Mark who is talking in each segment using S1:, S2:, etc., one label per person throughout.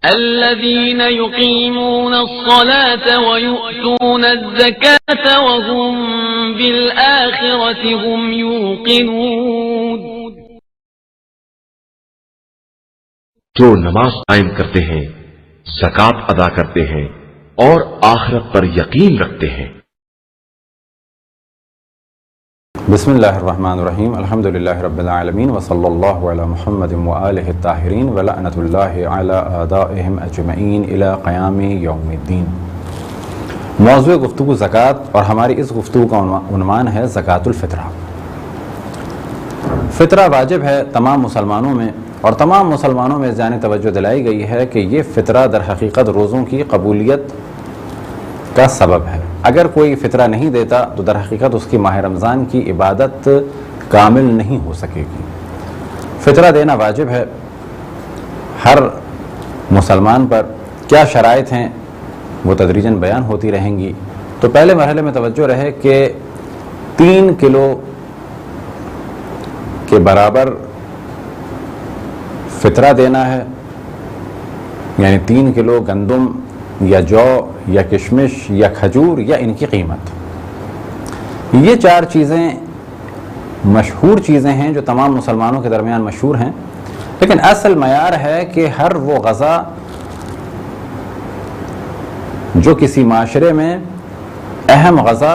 S1: الذين يقيمون الصلاة ويؤتون الزكاة وهم بالآخرة هم يوقنون.
S2: جو نماز قائم کرتے ہیں، زکوٰۃ ادا کرتے ہیں اور آخرت پر یقین رکھتے ہیں.
S3: بسم اللہ الرحمن الرحیم. الحمدللہ رب العالمین وصلی اللہ علی محمد وآلہ الطاہرین ولعنۃ اللہ علی اعدائہم اجمعین الی قیام یوم الدین. موضوع گفتگو زکوٰۃ، اور ہماری اس گفتگو کا عنوان ہے زکوٰۃ الفطرہ. فطرہ واجب ہے تمام مسلمانوں میں، اور تمام مسلمانوں میں ذہنی توجہ دلائی گئی ہے کہ یہ فطرہ در حقیقت روزوں کی قبولیت کا سبب ہے. اگر کوئی فطرہ نہیں دیتا تو در حقیقت اس کی ماہ رمضان کی عبادت کامل نہیں ہو سکے گی. فطرہ دینا واجب ہے ہر مسلمان پر. کیا شرائط ہیں وہ تدریجاً بیان ہوتی رہیں گی. تو پہلے مرحلے میں توجہ رہے کہ 3 کلو کے برابر فطرہ دینا ہے، یعنی 3 کلو گندم یا جو یا کشمش یا کھجور یا ان کی قیمت. یہ 4 چیزیں مشہور چیزیں ہیں جو تمام مسلمانوں کے درمیان مشہور ہیں، لیکن اصل معیار ہے کہ ہر وہ غذا جو کسی معاشرے میں اہم غذا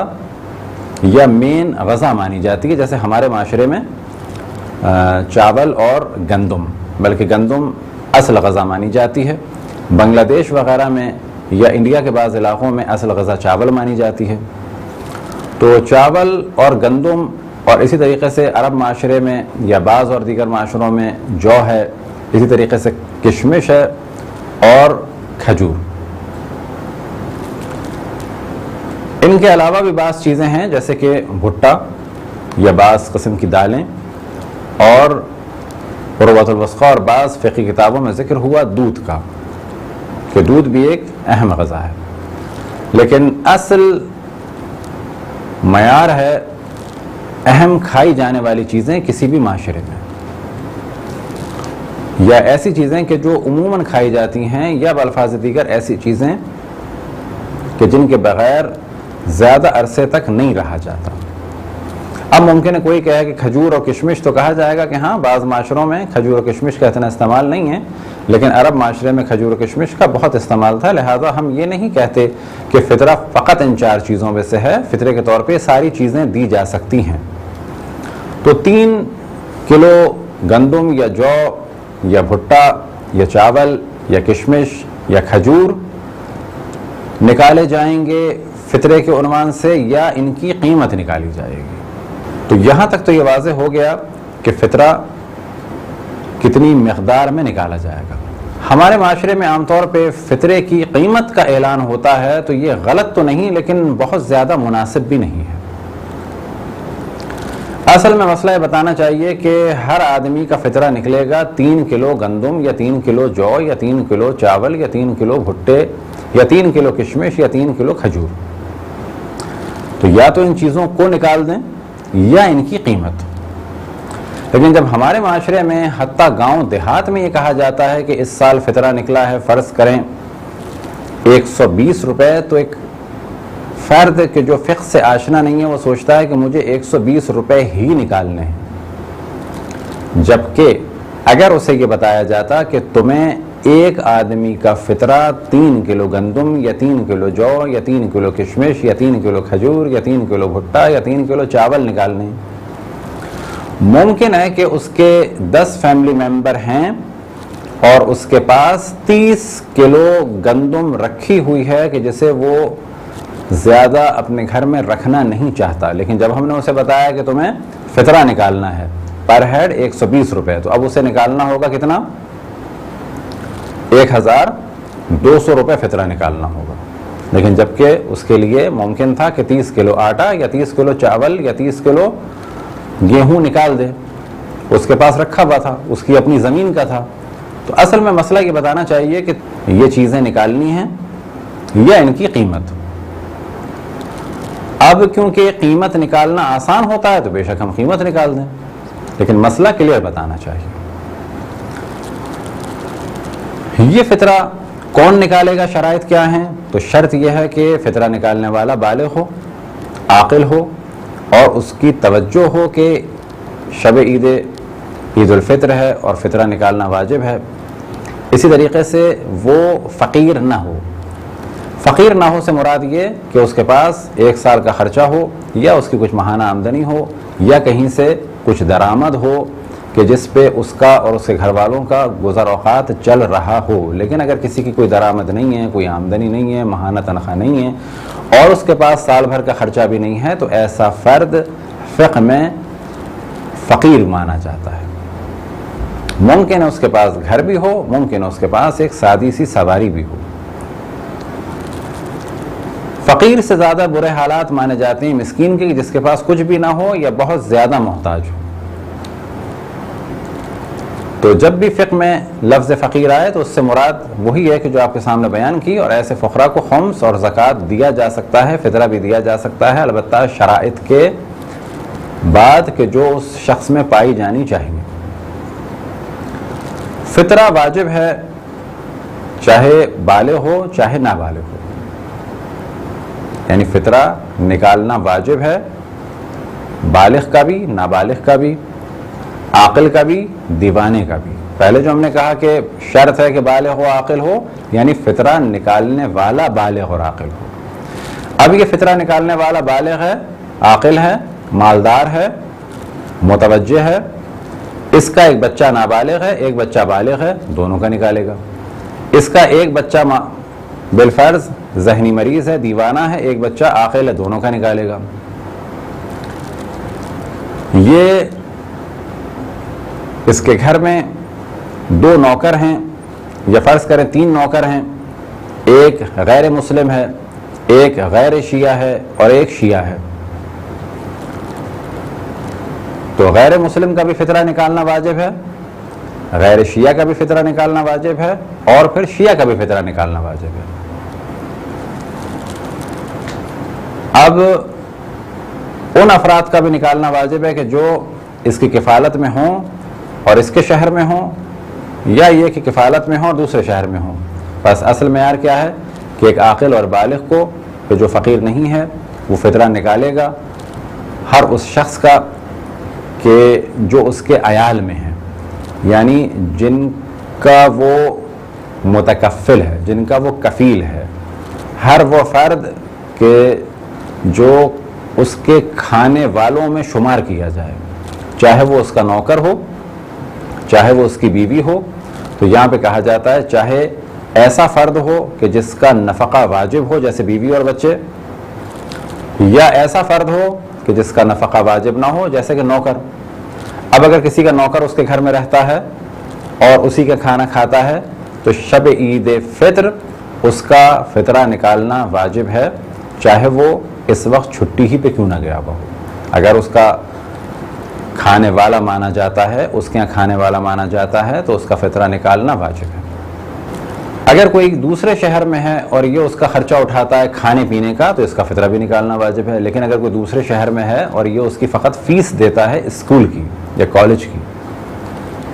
S3: یا مین غذا مانی جاتی ہے، جیسے ہمارے معاشرے میں چاول اور گندم، بلکہ گندم اصل غذا مانی جاتی ہے. بنگلہ دیش وغیرہ میں یا انڈیا کے بعض علاقوں میں اصل غذا چاول مانی جاتی ہے. تو چاول اور گندم، اور اسی طریقے سے عرب معاشرے میں یا بعض اور دیگر معاشروں میں جو ہے، اسی طریقے سے کشمش ہے اور کھجور. ان کے علاوہ بھی بعض چیزیں ہیں جیسے کہ بھٹا یا بعض قسم کی دالیں، اور عروۃ الوثقیٰ اور بعض فقہی کتابوں میں ذکر ہوا دودھ کا، کہ دودھ بھی ایک اہم غذا ہے. لیکن اصل معیار ہے اہم کھائی جانے والی چیزیں کسی بھی معاشرے میں، یا ایسی چیزیں کہ جو عموماً کھائی جاتی ہیں، یا بالفاظ دیگر ایسی چیزیں کہ جن کے بغیر زیادہ عرصے تک نہیں رہا جاتا. اب ممکن ہے کوئی کہے کہ کھجور اور کشمش، تو کہا جائے گا کہ ہاں بعض معاشروں میں کھجور اور کشمش کا اتنا استعمال نہیں ہے، لیکن عرب معاشرے میں کھجور و کشمش کا بہت استعمال تھا. لہذا ہم یہ نہیں کہتے کہ فطرہ فقط ان 4 چیزوں میں سے ہے. فطرے کے طور پہ ساری چیزیں دی جا سکتی ہیں. تو 3 کلو گندم یا جو یا بھٹا یا چاول یا کشمش یا کھجور نکالے جائیں گے فطرے کے عنوان سے، یا ان کی قیمت نکالی جائے گی. تو یہاں تک تو یہ واضح ہو گیا کہ فطرہ کتنی مقدار میں نکالا جائے گا. ہمارے معاشرے میں عام طور پہ فطرے کی قیمت کا اعلان ہوتا ہے، تو یہ غلط تو نہیں لیکن بہت زیادہ مناسب بھی نہیں ہے. اصل میں مسئلہ یہ بتانا چاہیے کہ ہر آدمی کا فطرہ نکلے گا 3 کلو گندم یا 3 کلو جو یا 3 کلو چاول یا 3 کلو بھٹے یا 3 کلو کشمش یا 3 کلو کھجور. تو یا تو ان چیزوں کو نکال دیں یا ان کی قیمت. لیکن جب ہمارے معاشرے میں حتیٰ گاؤں دیہات میں یہ کہا جاتا ہے کہ اس سال فطرہ نکلا ہے، فرض کریں 120 روپے، تو ایک فرد کہ جو فقہ سے آشنا نہیں ہے وہ سوچتا ہے کہ مجھے 120 روپے ہی نکالنے ہیں. جبکہ اگر اسے یہ بتایا جاتا کہ تمہیں ایک آدمی کا فطرہ 3 کلو گندم یا 3 کلو جو یا 3 کلو کشمش یا 3 کلو کھجور یا 3 کلو بھٹا یا 3 کلو چاول نکالنے، ممکن ہے کہ اس کے 10 فیملی ممبر ہیں اور اس کے پاس 30 کلو گندم رکھی ہوئی ہے کہ جسے وہ زیادہ اپنے گھر میں رکھنا نہیں چاہتا. لیکن جب ہم نے اسے بتایا کہ تمہیں فطرہ نکالنا ہے پر ہیڈ 120 روپے، تو اب اسے نکالنا ہوگا کتنا؟ 1200 روپے فطرہ نکالنا ہوگا. لیکن جبکہ اس کے لیے ممکن تھا کہ 30 کلو آٹا یا 30 کلو چاول یا 30 کلو گیہوں نکال دے، اس کے پاس رکھا ہوا تھا، اس کی اپنی زمین کا تھا. تو اصل میں مسئلہ یہ بتانا چاہیے کہ یہ چیزیں نکالنی ہیں یا ان کی قیمت. اب کیونکہ قیمت نکالنا آسان ہوتا ہے تو بے شک ہم قیمت نکال دیں، لیکن مسئلہ کلیئر بتانا چاہیے. یہ فطرہ کون نکالے گا؟ شرائط کیا ہیں؟ تو شرط یہ ہے کہ فطرہ نکالنے والا بالغ ہو، عاقل ہو، اور اس کی توجہ ہو کہ شب عید الفطر ہے اور فطرہ نکالنا واجب ہے۔ اسی طریقے سے وہ فقیر نہ ہو۔ فقیر نہ ہو سے مراد یہ کہ اس کے پاس 1 سال کا خرچہ ہو، یا اس کی کچھ ماہانہ آمدنی ہو، یا کہیں سے کچھ درآمد ہو کہ جس پہ اس کا اور اس کے گھر والوں کا گزر اوقات چل رہا ہو۔ لیکن اگر کسی کی کوئی درآمد نہیں ہے، کوئی آمدنی نہیں ہے، ماہانہ تنخواہ نہیں ہے، اور اس کے پاس سال بھر کا خرچہ بھی نہیں ہے، تو ایسا فرد فقہ میں فقیر مانا جاتا ہے۔ ممکن ہے اس کے پاس گھر بھی ہو، ممکن ہے اس کے پاس ایک سادی سی سواری بھی ہو۔ فقیر سے زیادہ برے حالات مانے جاتے ہیں مسکین کے، جس کے پاس کچھ بھی نہ ہو یا بہت زیادہ محتاج ہو۔ تو جب بھی فقہ میں لفظ فقیر آئے تو اس سے مراد وہی ہے کہ جو آپ کے سامنے بیان کی، اور ایسے فقراء کو خمس اور زکوٰۃ دیا جا سکتا ہے، فطرہ بھی دیا جا سکتا ہے، البتہ شرائط کے بعد کہ جو اس شخص میں پائی جانی چاہیے۔ فطرہ واجب ہے چاہے بالغ ہو چاہے نابالغ ہو، یعنی فطرہ نکالنا واجب ہے، بالغ کا بھی، نابالغ کا بھی، عاقل کا بھی، دیوانے کا بھی۔ پہلے جو ہم نے کہا کہ شرط ہے کہ بالغ ہو عاقل ہو، یعنی فطرہ نکالنے والا بالغ اور عاقل ہو۔ اب یہ فطرہ نکالنے والا بالغ ہے، عاقل ہے، مالدار ہے، متوجہ ہے، اس کا ایک بچہ نابالغ ہے، ایک بچہ بالغ ہے، دونوں کا نکالے گا۔ اس کا ایک بچہ بالفرض ذہنی مریض ہے، دیوانہ ہے، ایک بچہ عاقل ہے، دونوں کا نکالے گا۔ یہ اس کے گھر میں 2 نوکر ہیں، یا فرض کریں 3 نوکر ہیں، ایک غیر مسلم ہے، ایک غیر شیعہ ہے اور ایک شیعہ ہے۔ تو غیر مسلم کا بھی فطرہ نکالنا واجب ہے، غیر شیعہ کا بھی فطرہ نکالنا واجب ہے، اور پھر شیعہ کا بھی فطرہ نکالنا واجب ہے۔ اب ان افراد کا بھی نکالنا واجب ہے کہ جو اس کی کفالت میں ہوں اور اس کے شہر میں ہوں، یا یہ کہ کفالت میں ہوں اور دوسرے شہر میں ہوں۔ بس اصل معیار کیا ہے کہ ایک عاقل اور بالغ کو کہ جو فقیر نہیں ہے وہ فطرہ نکالے گا ہر اس شخص کا کہ جو اس کے عیال میں ہے، یعنی جن کا وہ متکفل ہے، جن کا وہ کفیل ہے، ہر وہ فرد کہ جو اس کے کھانے والوں میں شمار کیا جائے، چاہے وہ اس کا نوکر ہو چاہے وہ اس کی بیوی ہو۔ تو یہاں پہ کہا جاتا ہے چاہے ایسا فرد ہو کہ جس کا نفقہ واجب ہو جیسے بیوی اور بچے، یا ایسا فرد ہو کہ جس کا نفقہ واجب نہ ہو جیسے کہ نوکر۔ اب اگر کسی کا نوکر اس کے گھر میں رہتا ہے اور اسی کا کھانا کھاتا ہے تو شب عید فطر اس کا فطرہ نکالنا واجب ہے، چاہے وہ اس وقت چھٹی ہی پہ کیوں نہ گیا ہوا ہو۔ اگر اس کا کھانے والا مانا جاتا ہے، اس کے یہاں کھانے والا مانا جاتا ہے، تو اس کا فطرہ نکالنا واجب ہے۔ اگر کوئی دوسرے شہر میں ہے اور یہ اس کا خرچہ اٹھاتا ہے کھانے پینے کا تو اس کا فطرہ بھی نکالنا واجب ہے۔ لیکن اگر کوئی دوسرے شہر میں ہے اور یہ اس کی فقط فیس دیتا ہے اسکول کی یا کالج کی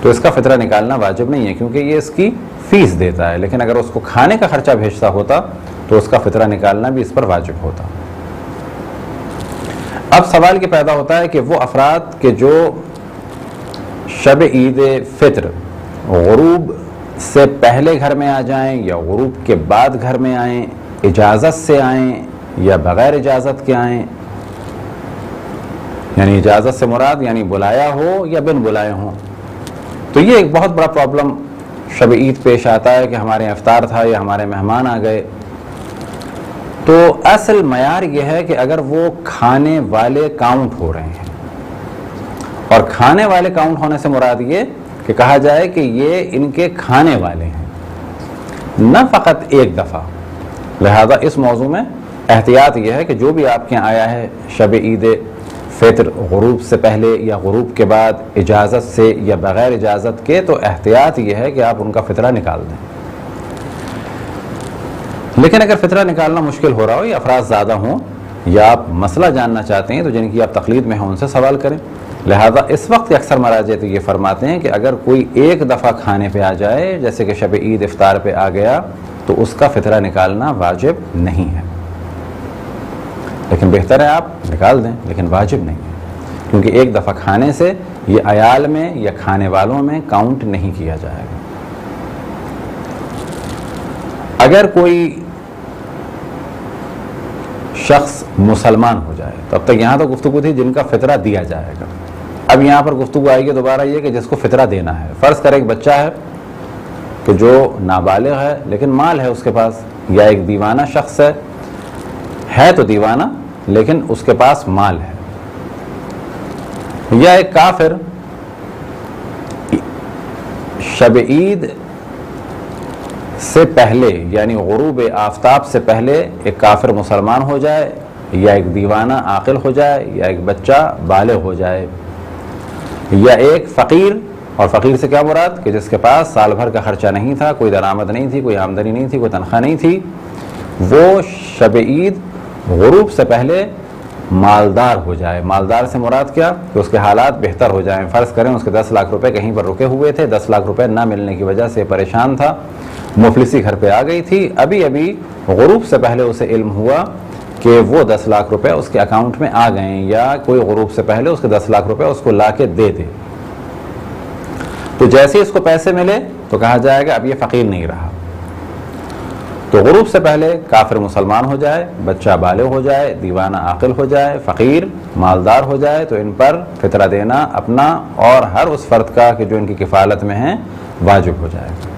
S3: تو اس کا فطرہ نکالنا واجب نہیں ہے، کیونکہ یہ اس کی فیس دیتا ہے۔ لیکن اگر اس کو کھانے کا خرچہ بھیجتا ہوتا تو اس کا فطرہ نکالنا بھی اس پر واجب ہوتا۔ اب سوال یہ پیدا ہوتا ہے کہ وہ افراد کہ جو شب عید فطر غروب سے پہلے گھر میں آ جائیں یا غروب کے بعد گھر میں آئیں، اجازت سے آئیں یا بغیر اجازت کے آئیں، یعنی اجازت سے مراد یعنی بلایا ہو یا بن بلائے ہوں، تو یہ ایک بہت بڑا پرابلم شب عید پیش آتا ہے کہ ہمارے افطار تھا یا ہمارے مہمان آ گئے۔ تو اصل معیار یہ ہے کہ اگر وہ کھانے والے کاؤنٹ ہو رہے ہیں، اور کھانے والے کاؤنٹ ہونے سے مراد یہ کہ کہا جائے کہ یہ ان کے کھانے والے ہیں، نہ فقط ایک دفعہ۔ لہذا اس موضوع میں احتیاط یہ ہے کہ جو بھی آپ کے یہاں آیا ہے شب عید فطر غروب سے پہلے یا غروب کے بعد اجازت سے یا بغیر اجازت کے، تو احتیاط یہ ہے کہ آپ ان کا فطرہ نکال دیں۔ لیکن اگر فطرہ نکالنا مشکل ہو رہا ہو یا افراد زیادہ ہوں یا آپ مسئلہ جاننا چاہتے ہیں تو جن کی آپ تقلید میں ہیں ان سے سوال کریں، لہذا اس وقت اکثر مراجع تو یہ فرماتے ہیں کہ اگر کوئی ایک دفعہ کھانے پہ آ جائے، جیسے کہ شب عید افطار پہ آ گیا، تو اس کا فطرہ نکالنا واجب نہیں ہے، لیکن بہتر ہے آپ نکال دیں، لیکن واجب نہیں ہے، کیونکہ ایک دفعہ کھانے سے یہ عیال میں یا کھانے والوں میں کاؤنٹ نہیں کیا جائے گا۔ اگر کوئی شخص مسلمان ہو جائے، تو اب تک یہاں تو گفتگو تھی جن کا فطرہ دیا جائے گا، اب یہاں پر گفتگو آئے گی دوبارہ یہ کہ جس کو فطرہ دینا ہے۔ فرض کریں ایک بچہ ہے کہ جو نابالغ ہے لیکن مال ہے اس کے پاس، یا ایک دیوانہ شخص ہے تو دیوانہ لیکن اس کے پاس مال ہے، یا ایک کافر شب عید سے پہلے یعنی غروب آفتاب سے پہلے ایک کافر مسلمان ہو جائے، یا ایک دیوانہ عاقل ہو جائے، یا ایک بچہ بالغ ہو جائے، یا ایک فقیر، اور فقیر سے کیا مراد کہ جس کے پاس سال بھر کا خرچہ نہیں تھا، کوئی درآمد نہیں تھی، کوئی آمدنی نہیں تھی، کوئی تنخواہ نہیں تھی، وہ شب عید غروب سے پہلے مالدار ہو جائے۔ مالدار سے مراد کیا کہ اس کے حالات بہتر ہو جائیں۔ فرض کریں اس کے 10 لاکھ روپے کہیں پر رکے ہوئے تھے، 10 لاکھ روپے نہ ملنے کی وجہ سے پریشان تھا، مفلسی گھر پہ آ گئی تھی، ابھی غروب سے پہلے اسے علم ہوا کہ وہ 10 لاکھ روپے اس کے اکاؤنٹ میں آ گئے، یا کوئی غروب سے پہلے اس کے 10 لاکھ روپے اس کو لا کے دے دے، تو جیسے اس کو پیسے ملے تو کہا جائے گا اب یہ فقیر نہیں رہا۔ تو غروب سے پہلے کافر مسلمان ہو جائے، بچہ بالغ ہو جائے، دیوانہ عاقل ہو جائے، فقیر مالدار ہو جائے، تو ان پر فطرہ دینا اپنا اور ہر اس فرد کا کہ جو ان کی کفالت میں ہیں واجب ہو جائے گا۔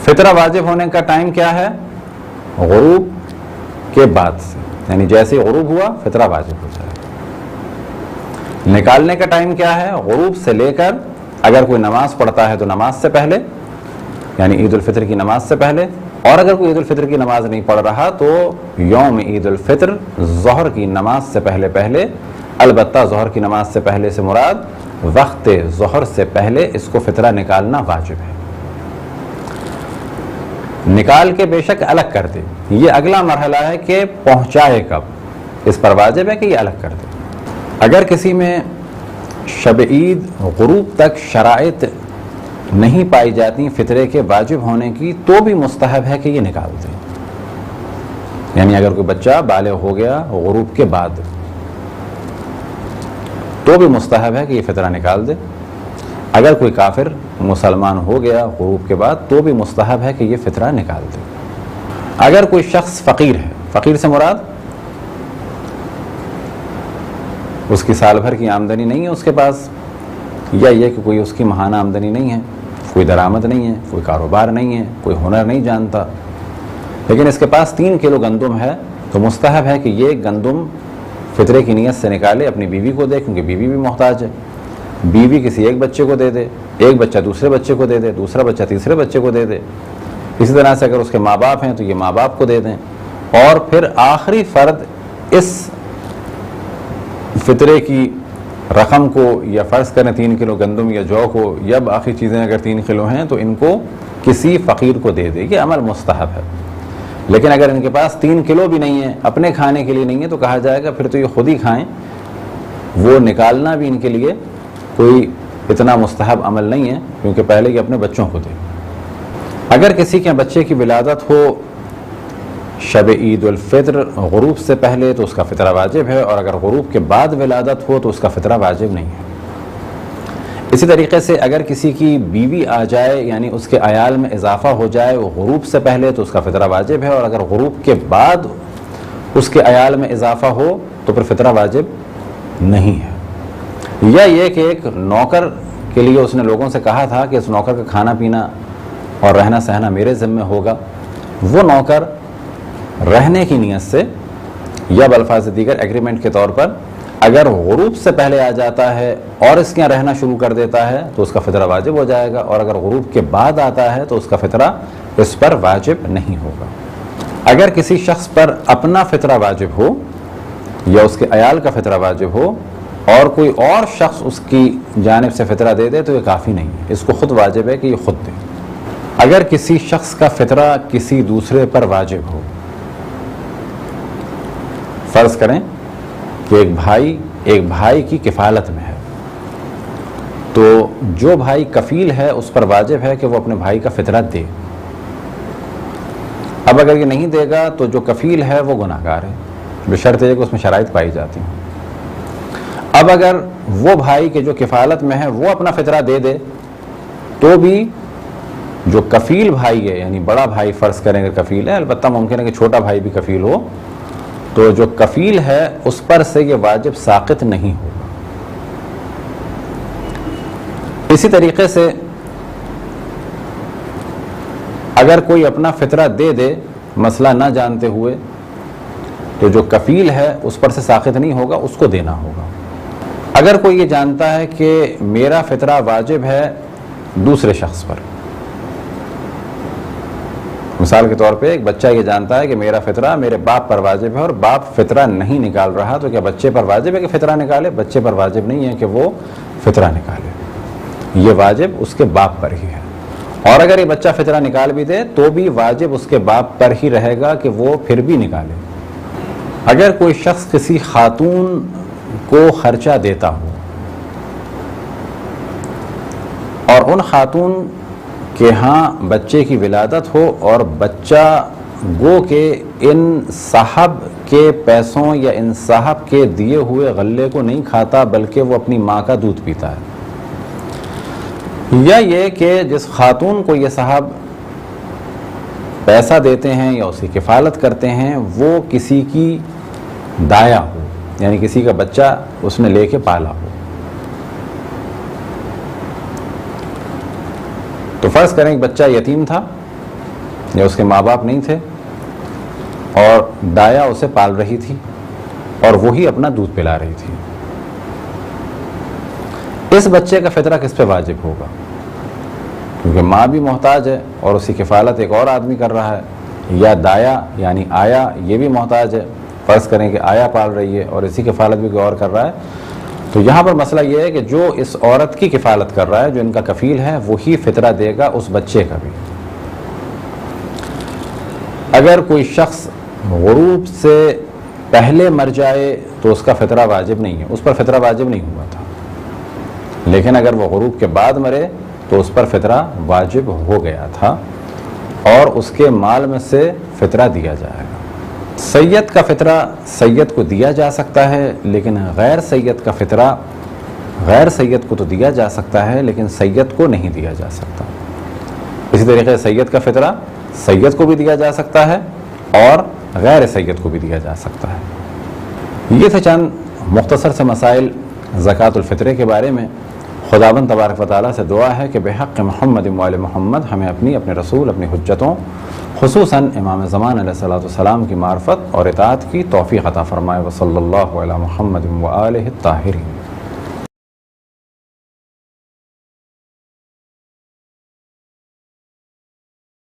S3: فطرہ واجب ہونے کا ٹائم کیا ہے؟ غروب کے بعد سے، یعنی جیسے غروب ہوا فطرہ واجب ہو جائے گا۔ نکالنے کا ٹائم کیا ہے؟ غروب سے لے کر اگر کوئی نماز پڑھتا ہے تو نماز سے پہلے، یعنی عید الفطر کی نماز سے پہلے، اور اگر کوئی عید الفطر کی نماز نہیں پڑھ رہا تو یوم عید الفطر ظہر کی نماز سے پہلے، البتہ ظہر کی نماز سے پہلے سے مراد وقت ظہر سے پہلے اس کو فطرہ نکالنا واجب ہے۔ نکال کے بے شک الگ کر دے، یہ اگلا مرحلہ ہے کہ پہنچائے کب، اس پر واجب ہے کہ یہ الگ کر دے۔ اگر کسی میں شب عید غروب تک شرائط نہیں پائی جاتی فطرے کے واجب ہونے کی، تو بھی مستحب ہے کہ یہ نکال دے، یعنی اگر کوئی بچہ بالغ ہو گیا غروب کے بعد تو بھی مستحب ہے کہ یہ فطرہ نکال دے، اگر کوئی کافر مسلمان ہو گیا غروب کے بعد تو بھی مستحب ہے کہ یہ فطرہ نکال دے۔ اگر کوئی شخص فقیر ہے، فقیر سے مراد اس کی سال بھر کی آمدنی نہیں ہے اس کے پاس، یا یہ کہ کوئی اس کی ماہانہ آمدنی نہیں ہے، کوئی درآمد نہیں ہے، کوئی کاروبار نہیں ہے، کوئی ہنر نہیں جانتا، لیکن اس کے پاس 3 کلو گندم ہے، تو مستحب ہے کہ یہ گندم فطرے کی نیت سے نکالے، اپنی بیوی کو دے، کیونکہ بیوی بھی محتاج ہے، بیوی کسی ایک بچے کو دے دے، ایک بچہ دوسرے بچے کو دے دے، دوسرا بچہ تیسرے بچے کو دے دے، اسی طرح سے اگر اس کے ماں باپ ہیں تو یہ ماں باپ کو دے دیں، اور پھر آخری فرد اس فطرے کی رقم کو، یا فرض کریں 3 کلو گندم یا جو کو، یا باقی چیزیں اگر 3 کلو ہیں تو ان کو کسی فقیر کو دے دے، یہ عمل مستحب ہے۔ لیکن اگر ان کے پاس 3 کلو بھی نہیں ہے، اپنے کھانے کے لیے نہیں ہے، تو کہا جائے گا پھر تو یہ خود ہی کھائیں، وہ نکالنا بھی ان کے لیے کوئی اتنا مستحب عمل نہیں ہے، کیونکہ پہلے یہ اپنے بچوں کو دے۔ اگر کسی کے بچے کی ولادت ہو شب عید الفطر غروب سے پہلے تو اس کا فطرہ واجب ہے، اور اگر غروب کے بعد ولادت ہو تو اس کا فطرہ واجب نہیں ہے۔ اسی طریقے سے اگر کسی کی بیوی آ جائے، یعنی اس کے عیال میں اضافہ ہو جائے وہ غروب سے پہلے، تو اس کا فطرہ واجب ہے، اور اگر غروب کے بعد اس کے عیال میں اضافہ ہو تو پھر فطرہ واجب نہیں ہے۔ یا یہ کہ ایک نوکر کے لیے اس نے لوگوں سے کہا تھا کہ اس نوکر کا کھانا پینا اور رہنا سہنا میرے ذمہ ہوگا، وہ نوکر رہنے کی نیت سے یا بالفاظ دیگر ایگریمنٹ کے طور پر اگر غروب سے پہلے آ جاتا ہے اور اس کے یہاں رہنا شروع کر دیتا ہے تو اس کا فطرہ واجب ہو جائے گا، اور اگر غروب کے بعد آتا ہے تو اس کا فطرہ اس پر واجب نہیں ہوگا۔ اگر کسی شخص پر اپنا فطرہ واجب ہو یا اس کے عیال کا فطرہ واجب ہو اور کوئی اور شخص اس کی جانب سے فطرہ دے دے تو یہ کافی نہیں ہے، اس کو خود واجب ہے کہ یہ خود دے۔ اگر کسی شخص کا فطرہ کسی دوسرے پر واجب ہو، فرض کریں کہ ایک بھائی کی کفالت میں ہے، تو جو بھائی کفیل ہے اس پر واجب ہے کہ وہ اپنے بھائی کا فطرہ دے۔ اب اگر یہ نہیں دے گا تو جو کفیل ہے وہ گناہ گار ہے، بشرط یہ کہ اس میں شرائط پائی جاتی ہیں۔ اب اگر وہ بھائی کے جو کفالت میں ہے وہ اپنا فطرہ دے دے تو بھی جو کفیل بھائی ہے، یعنی بڑا بھائی فرض کریں اگر کفیل ہے، البتہ ممکن ہے کہ چھوٹا بھائی بھی کفیل ہو، تو جو کفیل ہے اس پر سے یہ واجب ساقط نہیں ہوگا۔ اسی طریقے سے اگر کوئی اپنا فطرہ دے دے مسئلہ نہ جانتے ہوئے، تو جو کفیل ہے اس پر سے ساقط نہیں ہوگا، اس کو دینا ہوگا۔ اگر کوئی یہ جانتا ہے کہ میرا فطرہ واجب ہے دوسرے شخص پر، مثال کے طور پہ ایک بچہ یہ جانتا ہے کہ میرا فطرہ میرے باپ پر واجب ہے اور باپ فطرہ نہیں نکال رہا، تو کیا بچے پر واجب ہے کہ فطرہ نکالے؟ بچے پر واجب نہیں ہے کہ وہ فطرہ نکالے، یہ واجب اس کے باپ پر ہی ہے۔ اور اگر یہ بچہ فطرہ نکال بھی دے تو بھی واجب اس کے باپ پر ہی رہے گا کہ وہ پھر بھی نکالے۔ اگر کوئی شخص کسی خاتون کو خرچہ دیتا ہو اور ان خاتون کے ہاں بچے کی ولادت ہو اور بچہ گو کہ ان صاحب کے پیسوں یا ان صاحب کے دیے ہوئے غلے کو نہیں کھاتا بلکہ وہ اپنی ماں کا دودھ پیتا ہے، یا یہ کہ جس خاتون کو یہ صاحب پیسہ دیتے ہیں یا اس کی کفالت کرتے ہیں وہ کسی کی دایا ہو، یعنی کسی کا بچہ اس نے لے کے پالا ہو۔ تو فرض کریں کہ بچہ یتیم تھا یا اس کے ماں باپ نہیں تھے اور دایا اسے پال رہی تھی اور وہی اپنا دودھ پلا رہی تھی، اس بچے کا فطرہ کس پہ واجب ہوگا؟ کیونکہ ماں بھی محتاج ہے اور اس کی کفالت ایک اور آدمی کر رہا ہے، یا دایا یعنی آیا یہ بھی محتاج ہے، فرض کریں کہ آیا پال رہی ہے اور اسی کفالت بھی کوئی اور کر رہا ہے، تو یہاں پر مسئلہ یہ ہے کہ جو اس عورت کی کفالت کر رہا ہے، جو ان کا کفیل ہے، وہی فطرہ دے گا اس بچے کا بھی۔ اگر کوئی شخص غروب سے پہلے مر جائے تو اس کا فطرہ واجب نہیں ہے، اس پر فطرہ واجب نہیں ہوا تھا، لیکن اگر وہ غروب کے بعد مرے تو اس پر فطرہ واجب ہو گیا تھا اور اس کے مال میں سے فطرہ دیا جائے گا۔ سید کا فطرہ سید کو دیا جا سکتا ہے، لیکن غیر سید کا فطرہ غیر سید کو تو دیا جا سکتا ہے لیکن سید کو نہیں دیا جا سکتا۔ اسی طریقے سے سید کا فطرہ سید کو بھی دیا جا سکتا ہے اور غیر سید کو بھی دیا جا سکتا ہے۔ یہ تھے چند مختصر سے مسائل زکوٰۃ الفطرے کے بارے میں۔ خداوند تبارک و تعالیٰ سے دعا ہے کہ بحق محمد و آل محمد ہمیں اپنے رسول، اپنی حجتوں، خصوصاً امام زمان علیہ الصلوۃ والسلام کی معرفت اور اطاعت کی توفیق عطا فرمائے۔ وصلی اللہ علی محمد و آلہ الطاہرین۔